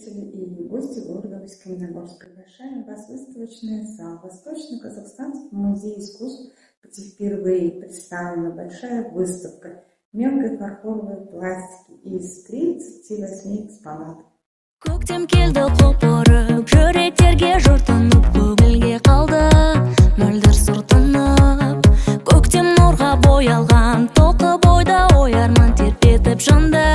жители и гости города Усть-Каменогорск. Приглашаем вас в выставочный зал Восточно-Казахстанского музея искусств, где впервые представлена большая выставка мелкой фарфоровой пластики из 38 экспонатов. Көктем келді қопырып, жүректерге жұртынып, көгілге қалды мөлдір сұртынып. Көктем нұрға боялған, толқы бойда оярман тербетіп жынды.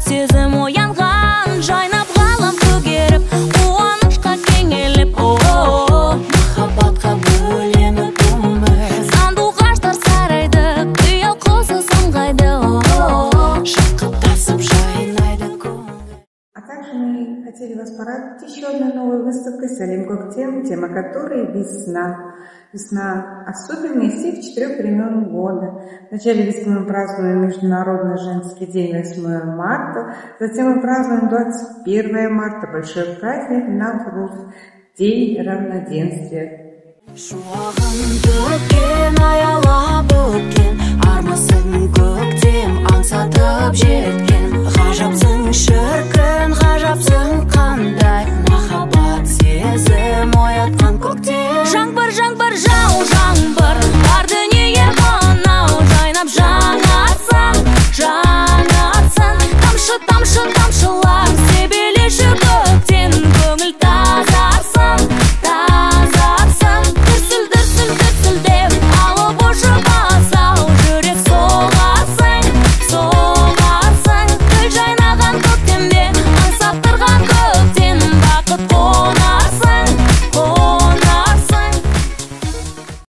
Сезім оянған, жайнап ғалам көгеріп, қуанышқа кеңеліп, махаббатқа бөленіп өмір. Сандуғаштар сарайды, қиял қозы самғайды, шаққа тасып жайнайды көңіл. А также мы хотели вас порадовать еще одной новой выставкой «Салим Коктем», тема которой «Весна». Весна особенная из всех 4 времен года. В начале весны мы празднуем Международный женский день 8 марта, затем мы празднуем 21 марта, большой праздник Навруз, день равноденствия.